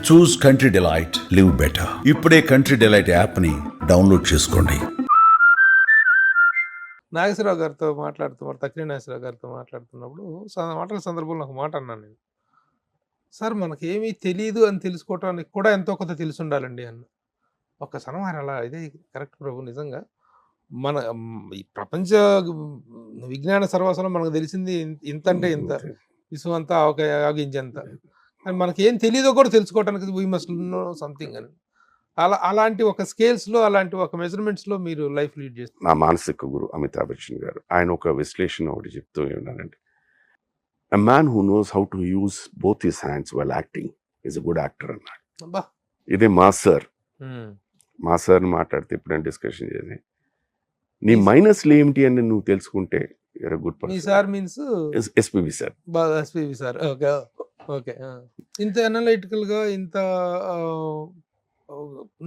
చూస్ country delight, live better. ఇప్పుడే country delight యాప్ని download చేసుకోండి. నాగేశ్వరరావు గారితో మాట్లాడుతున్నారు, తక్కినేని నాగేశ్వరరావు గారితో మాట్లాడుతున్నప్పుడు మాటల సందర్భంలో ఒక మాట అన్నాను నేను. సార్ మనకేమీ తెలియదు అని తెలుసుకోవటానికి కూడా ఎంతో కొంత తెలిసి ఉండాలండి అన్న. ఒక్కసారి మరి అలా ఇదే కరెక్ట్ ప్రభు, నిజంగా మన ఈ ప్రపంచ విజ్ఞాన సర్వస్వం మనకు తెలిసింది ఇంతంటే ఇంత, విశ్వం అంతా ఆగించేంత. కానీ మనకేం తెలియదో కూడా తెలుసుకోవటానికి వీ మస్ట్ నో సంథింగ్ అని. అలాంటి ఒక స్కేల్స్లో, అలాంటి ఒక మెజర్మెంట్స్లో మీరు లైఫ్ లీడ్ చేస్తారు. నా మానసిక గురు అమితాబ్ బచ్చన్ గారు ఆయన ఒక విశ్లేషణ ఒకటి చెప్తూ ఉన్నారండి. A man who knows how to use both his hands while acting is a good actor అన్నాడు. అబ్బా, ఇదే మా సార్ మాట్లాడితే ఎప్పుడైనా డిస్కషన్ చేసి నీ మైనస్లు ఏమిటి అని నువ్వు తెలుసుకుంటే you're a good me person. Sir means SPB sir. SPV sir. Okay okay. ఇంత అనలైటికల్ గా, ఇంత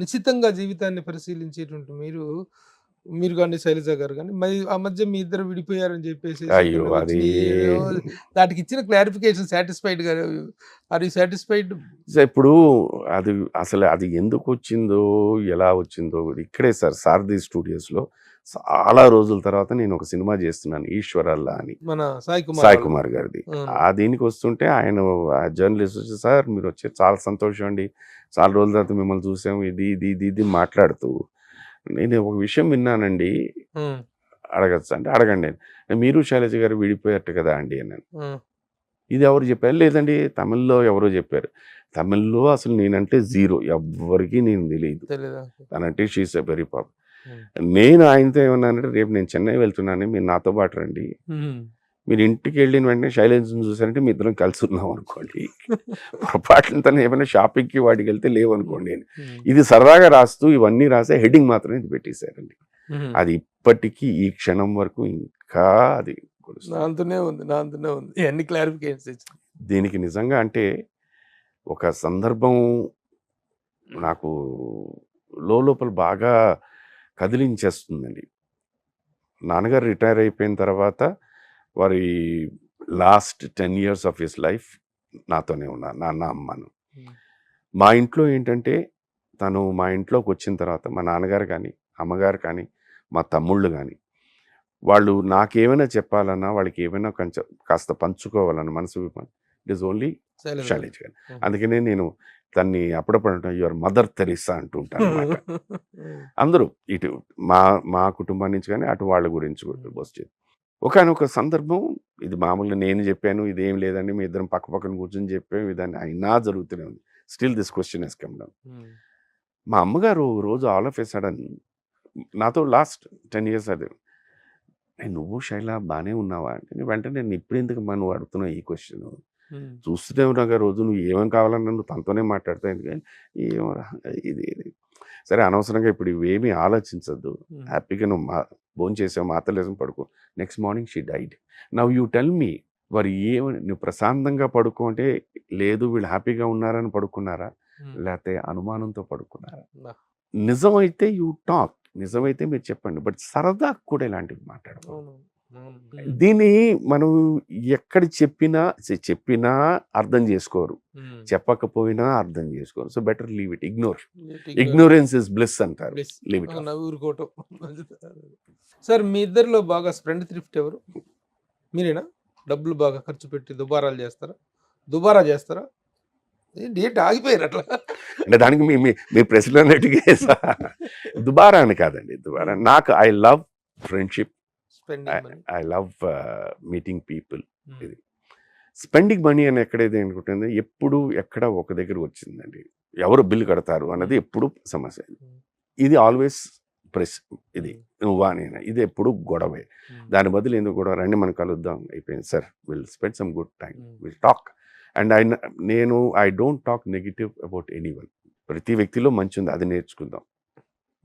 నిశ్చితంగా జీవితాన్ని పరిశీలించేటువంటి మీరు కానీ శైలజ గారు కానీ, మరి ఆ మధ్య మీ ఇద్దరు విడిపోయారని చెప్పేసి అయ్యో అది దానికి ఇచ్చిన క్లారిఫికేషన్ సాటిస్ఫైడ్ గారు, ఆర్ యూ సాటిస్ఫైడ్? ఇప్పుడు అది అసలు అది ఎందుకు వచ్చిందో ఎలా వచ్చిందో ఇక్కడే సారథి స్టూడియోస్లో చాలా రోజుల తర్వాత నేను ఒక సినిమా చేస్తున్నాను, ఈశ్వరల్లా అని, మన సాయి కుమార్ గారిది. ఆ దీనికి వస్తుంటే ఆయన జర్నలిస్ట్ వచ్చి, సార్ మీరు వచ్చే చాలా సంతోషం అండి, చాలా రోజుల తర్వాత మిమ్మల్ని చూసాము, ఇది మాట్లాడుతూ నేను ఒక విషయం విన్నానండి, అడగచ్చు అంటే అడగండి అని. మీరు శైలజ గారు విడిపోయారు కదా అండి అన్నాను. ఇది ఎవరు చెప్పారు? లేదండి తమిళ్లో ఎవరో చెప్పారు. తమిళ్లో అసలు నేనంటే జీరో, ఎవ్వరికి నేను తెలియదు, తనంటే షీస్ ఎ వెరీ పాప్. నేను ఆయనతో ఏమన్నానంటే, రేపు నేను చెన్నై వెళ్తున్నాను, మీరు నాతో పాటు రండి, మీరు ఇంటికి వెళ్ళిన వెంటనే శైలజను చూసారంటే మీ ఇద్దరం కలిసి ఉన్నాం అనుకోండి, పొరపాటున తను ఏమైనా షాపింగ్కి వాటికి వెళ్తే లేవనుకోండి. ఇది సరదాగా రాస్తూ ఇవన్నీ రాసే హెడ్డింగ్ మాత్రం ఇది పెట్టేశారండి. అది ఇప్పటికీ ఈ క్షణం వరకు ఇంకా అది నాంతూనే ఉంది అన్ని క్లారిఫికేషన్స్. దీనికి నిజంగా అంటే ఒక సందర్భం నాకు లోపల బాగా కదిలించేస్తుందండి. నాన్నగారు రిటైర్ అయిపోయిన తర్వాత వారి last 10 years of his life నాతోనే ఉన్నారు, నాన్న అమ్మను. మా ఇంట్లో ఏంటంటే తను మా ఇంట్లోకి వచ్చిన తర్వాత మా నాన్నగారు కానీ అమ్మగారు కానీ మా తమ్ముళ్ళు కానీ వాళ్ళు నాకేమైనా చెప్పాలన్నా, వాళ్ళకి ఏమైనా కొంచెం కాస్త పంచుకోవాలన్న మనసు ఇట్ ఈస్ ఓన్లీ శైలజ గారు. అందుకనే నేను తన్ని అప్పుడప్పుడు యువర్ మదర్ తెరిసా అంటూ ఉంటాను అనమాట. అందరూ ఇటు మా కుటుంబం నుంచి కానీ అటు వాళ్ళ గురించి వచ్చేది. ఒకనొక సందర్భం, ఇది మామూలుగా నేను చెప్పాను, ఇదేం లేదండి, మీ ఇద్దరం పక్కన కూర్చొని చెప్పాము, ఇదాన్ని అయినా జరుగుతూనే ఉంది. Still this question has come down. మా అమ్మగారు రోజు ఆల్ ఆఫ్ ఎ సడన్ నాతో లాస్ట్ 10 years అది, నువ్వు శైల బాగానే ఉన్నావా అంటే, వెంటనే నేను ఇప్పుడు ఎందుకు నువ్వు అడుగుతున్నావు ఈ క్వశ్చన్, చూస్తూనే ఉన్నాగా రోజు నువ్వు ఏమేమి కావాలన్నా నువ్వు తనతోనే మాట్లాడతావు, ఎందుకని ఏమరా ఇది సరే అనవసరంగా ఇప్పుడు ఇవేమీ ఆలోచించద్దు, హ్యాపీగా నువ్వు భోజనం చేసావు, మాతలేసం పడుకో. Next morning she died. Now you tell me, మరి ఏమని నువ్వు ప్రశాంతంగా పడుకో అంటే, లేదు వీళ్ళు హ్యాపీగా ఉన్నారని పడుకున్నారా, లేకపోతే అనుమానంతో పడుకున్నారా? నిజమైతే యూ టాక్, నిజమైతే మీరు చెప్పండి, బట్ సరదా కూడా ఇలాంటివి మాట్లాడకూడదు. దీన్ని మనం ఎక్కడ చెప్పినా అర్థం చేసుకోరు, చెప్పకపోయినా అర్థం చేసుకోరు. So better leave it, ignorance is bless అంటారు, లీవ్ ఇట్. సార్ మీ ఇద్దరిలో బాగా స్పెండ్ థ్రిఫ్ట్ ఎవరు? మీరేనా? డబ్బులు బాగా ఖర్చు పెట్టి దుబారా చేస్తారా? ఏంటి ఆగిపోయారు అట్లా అంటే దానికి మీ ప్రశ్న అన్నట్టుగా దుబారా అని కాదండి, దుబారా నాకు I love friendship, I love meeting people. ఇది స్పెండింగ్ మనీ అని ఎక్కడైతే అనుకుంటుంది, ఎప్పుడు ఎక్కడ ఒక దగ్గర వచ్చిందండి, ఎవరు బిల్లు కడతారు అన్నది ఎప్పుడు సమస్య. ఇది ఆల్వేస్ ప్రెస్, ఇది నువ్వా నేనా, ఇది ఎప్పుడు గొడవే. దాని బదులు ఎందుకు గొడవ, రండి మనం కలుద్దాం, అయిపోయింది sir, will spend some good time, will talk. And I don't talk negative about anyone. ప్రతి వ్యక్తిలో మంచి ఉంది, అది నేర్చుకుందాం.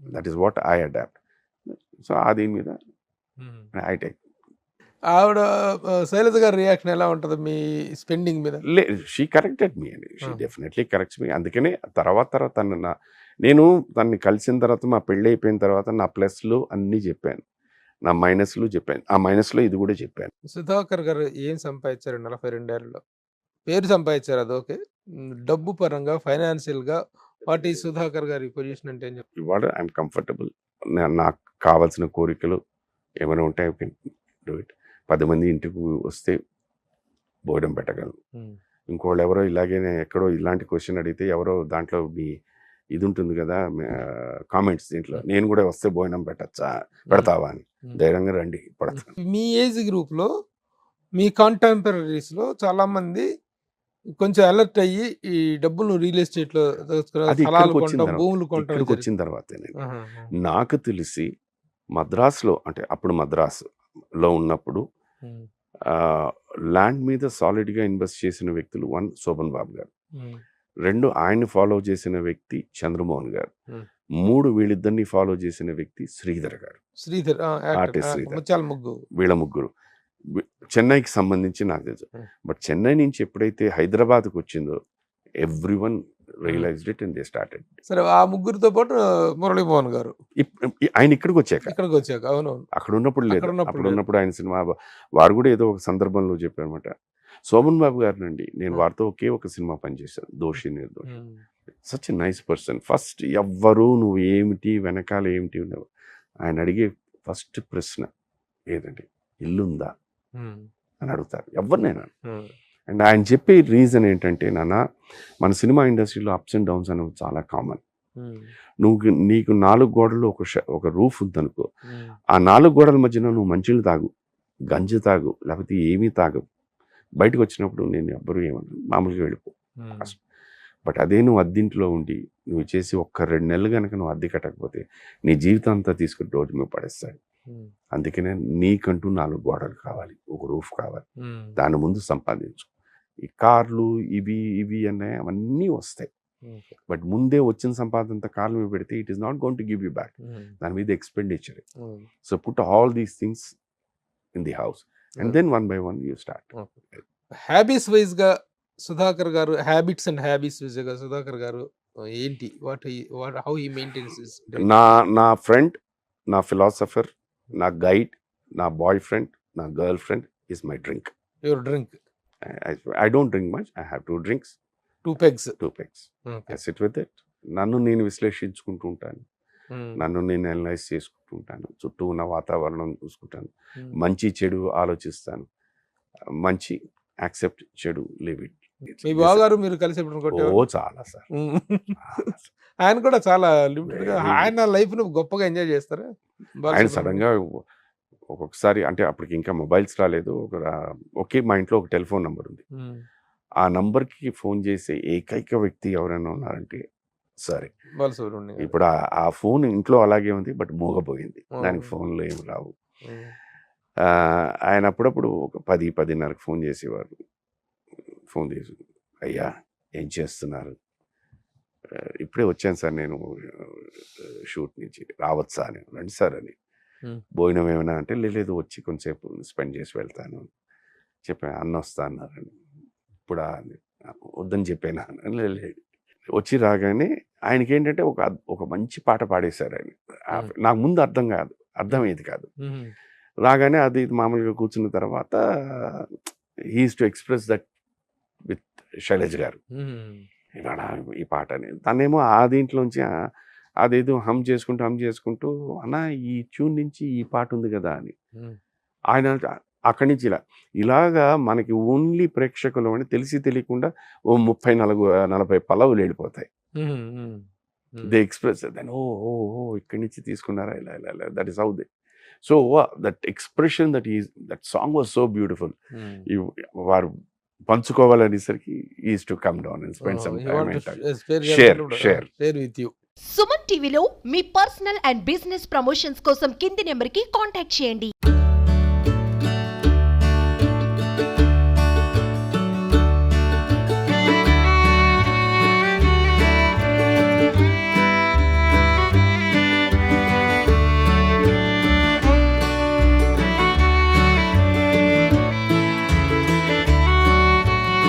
That is what I adapt. So దీని మీద ఐ టేక్. ఆవిడ శైలజ గారి రియాక్షన్ ఎలా ఉంటుంది మీ స్పెండింగ్ మీద? షీ కరెక్టెడ్ మీ అండి, షీ డెఫినెట్లీ కరెక్ట్స్ మీ. అందుకనే తర్వాత నేను తనని కలిసిన తర్వాత, మా పెళ్ళి అయిపోయిన తర్వాత నా ప్లస్లు అన్నీ చెప్పాను, నా మైనస్లు చెప్పాను, ఆ మైనస్లో ఇది కూడా చెప్పాను. సుధాకర్ గారు ఏం సంపాదించారు 42 ఏళ్ళలో? పేరు సంపాదించారు అది ఓకే. డబ్బు పరంగా, ఫైనాన్షియల్‌గా వాట్ ఈస్ సుధాకర్ గారి పొజిషన్ అంటే ఏం చెప్తారు? ఇవాళ ఐఎమ్ కంఫర్టబుల్. నాకు కావాల్సిన కోరికలు ఏమైనా ఉంటే ఐ కెన్ డూ ఇట్. 10 మంది ఇంటికి వస్తే భోజనం పెట్టగలను. ఇంకోళ్ళు ఎవరో ఇలాగే ఎక్కడో ఇలాంటి క్వశ్చన్ అడిగితే ఎవరో దాంట్లో మీ ఇది ఉంటుంది కదా కామెంట్స్ దీంట్లో, నేను కూడా వస్తే భోజనం పెడతావా అని, ధైర్యంగా రండి పడతాను. మీ ఏజ్ గ్రూప్‌లో మీ కాంటెంపరరీస్‌లో చాలామంది కొంచెం అలర్ట్ అయ్యి ఈ డబ్బులు రియల్ ఎస్టేట్‌లో అది స్థలాలు ఇక్కడికి వచ్చిన కొనడం, తర్వాత, భూములు కొనడం ఇక్కడికి జరిగింది. వచ్చిన తర్వాతేనండి ఆహాహా. నాకు తెలిసి మద్రాసులో, అంటే అప్పుడు మద్రాసులో ఉన్నప్పుడు ఉమ్, ల్యాండ్ మీద సాలిడ్గా ఇన్వెస్ట్ చేసిన వ్యక్తులు 1 శోభన్ బాబు గారు, ఉమ్, 2 ఆయన్ని ఫాలో చేసిన వ్యక్తి చంద్రమోహన్ గారు, Hmm. 3 వీళ్ళిద్దరిని ఫాలో చేసిన వ్యక్తి శ్రీధర్ గారు. శ్రీధర్ Artist శ్రీధర్. ముత్యాల ముగ్గు. వీళ్ళ ముగ్గురు చెన్నైకి సంబంధించి నాకు తెలుసు. Hmm. బట్ చెన్నై నుంచి ఎప్పుడైతే హైదరాబాద్కి వచ్చిందో everyone realized it and they started. సరే, ఆ ముగ్గురితో పాటు మురళీమోహన్ గారు ఆయన ఇక్కడికి వచ్చాక, ఇక్కడికి వచ్చాక. అవునవును. అక్కడ ఉన్నప్పుడు లేదు, అక్కడ ఉన్నప్పుడు అప్పుడు ఉన్నప్పుడు ఆయన సినిమా వారు కూడా ఏదో ఒక సందర్భంలో చెప్పారనమాట. శోభన్ బాబు గారినండి నేను వారితో ఒకే ఒక సినిమా పనిచేశాను, దోషి నిర్దోషి. Such a nice person. First ఎవ్వరు నువ్వు ఏమిటి వెనకాల ఏమిటి ఉండవు, ఆయన అడిగే ఫస్ట్ ప్రశ్న ఏదండి, ఇల్లుందా అని అడుగుతారు ఎవరినైనా. అండ్ ఆయన చెప్పే రీజన్ ఏంటంటే, నాన్న మన సినిమా ఇండస్ట్రీలో అప్స్ అండ్ డౌన్స్ అనేవి చాలా కామన్. నీకు 4 గోడలు ఒక రూఫ్ ఉందనుకో, ఆ 4 గోడల మధ్యన నువ్వు మంచిళ్ళు తాగు, గంజి తాగు, లేకపోతే ఏమీ తాగవు, బయటకు వచ్చినప్పుడు నేను ఎవ్వరూ ఏమన్నా మామూలుగా వెళ్ళిపో. బట్ అదే నువ్వు అద్దింట్లో ఉండి నువ్వు చేసి 1-2 నెలలు కనుక నువ్వు అద్దె కట్టకపోతే నీ జీవితం అంతా తీసుకుని రోడ్డు మీద పడేస్తాడు. అందుకనే నీకంటూ 4 గోడలు కావాలి, ఒక రూఫ్ కావాలి, దాని ముందు సంపాదించు. ఈ కార్లు ఇవి అనే అవన్నీ వస్తాయి, బట్ ముందే వచ్చిన సంపాదన కార్ల మీద పెడితే it is not going to give you back. దాని మీద expenditure. So put all these things in the house and then 1 by 1 you start. Habits wise గా సుధాకర్ గారు, హ్యాబిట్స్ అండ్ హ్యాబిట్స్ వైజ్ గా సుధాకర్ గారు ఏంటి, how he maintains his day? నా friend, నా philosopher, నా గైడ్, నా బాయ్ ఫ్రెండ్, నా girl friend is my drink. Your drink. I don't drink much. I have 2 drinks. 2 pegs. 2 pegs. I sit with it. నన్ను నేను విశ్లేషించుకుంటూ ఉంటాను, నన్ను నేను అనలైజ్ చేసుకుంటూ ఉంటాను, చుట్టూ ఉన్న వాతావరణం చూసుకుంటాను, మంచి చెడు ఆలోచిస్తాను, మంచి యాక్సెప్ట్, చెడు లీవ్ ఇట్. మీ బావగారు మీరు కలిసి ఎప్పుడు కొట్టేవారు? చాలా సార్. ఆయన కూడా చాలా లిమిటెడ్ గా ఆయన లైఫ్ ను గొప్పగా ఎంజాయ్ చేస్తారా? ఆయన సడన్ గా ఒక్కొక్కసారి, అంటే అప్పటికి ఇంకా మొబైల్స్ రాలేదు, ఒకే మా ఇంట్లో ఒక టెలిఫోన్ నెంబర్ ఉంది, ఆ నంబర్కి ఫోన్ చేసే ఏకైక వ్యక్తి ఎవరైనా ఉన్నారంటే సరే. ఇప్పుడు ఆ ఫోన్ ఇంట్లో అలాగే ఉంది, బట్ మోగపోయింది, దానికి ఫోన్లో ఏమి రావు. ఆయన అప్పుడప్పుడు ఒక 10-10:30కి ఫోన్ చేసేవారు. ఫోన్ చేసి, అయ్యా ఏం చేస్తున్నారు, ఇప్పుడే వచ్చాను సార్ నేను షూట్ నుంచి, రావచ్చా అని. రండి సార్ అని. భోజనం ఏమైనా అంటే, లేదు వచ్చి కొంచెంసేపు స్పెండ్ చేసి వెళ్తాను చెప్పాను. అన్న వస్తా అన్నారని. ఇప్పుడు వద్దని చెప్పాను అని. లేదు వచ్చి రాగానే ఆయనకి ఏంటంటే ఒక మంచి పాట పాడేశారు ఆయన. నాకు ముందు అర్థమయ్యేది కాదు. రాగానే అది మామూలుగా కూర్చున్న తర్వాత he is to express that with Shailaj గారు, ఇవాళ ఈ పాట అని. తనేమో ఆ దీంట్లోంచి అదేదో హమ్ చేసుకుంటూ అన్న ఈ ట్యూన్ నుంచి ఈ పాట ఉంది కదా అని. ఆయన అక్కడి నుంచి ఇలాగా మనకి ఓన్లీ ప్రేక్షకులు అని తెలిసి తెలియకుండా ఓ 30-40 పల్లవులు వెళ్ళిపోతాయి. దే ఎక్స్ప్రెస్ దెన్ ఓ ఇక్కడి నుంచి తీసుకున్నారా, ఇలా that is how they. So that expression that song was so beautiful. వారు పంచుకోవాలనేసరికి is to come down and spend some time and share with you. Suman టీవీలో మీ పర్సనల్ అండ్ బిజినెస్ ప్రమోషన్స్ కోసం కింది నెంబర్కి కాంటాక్ట్ చేయండి.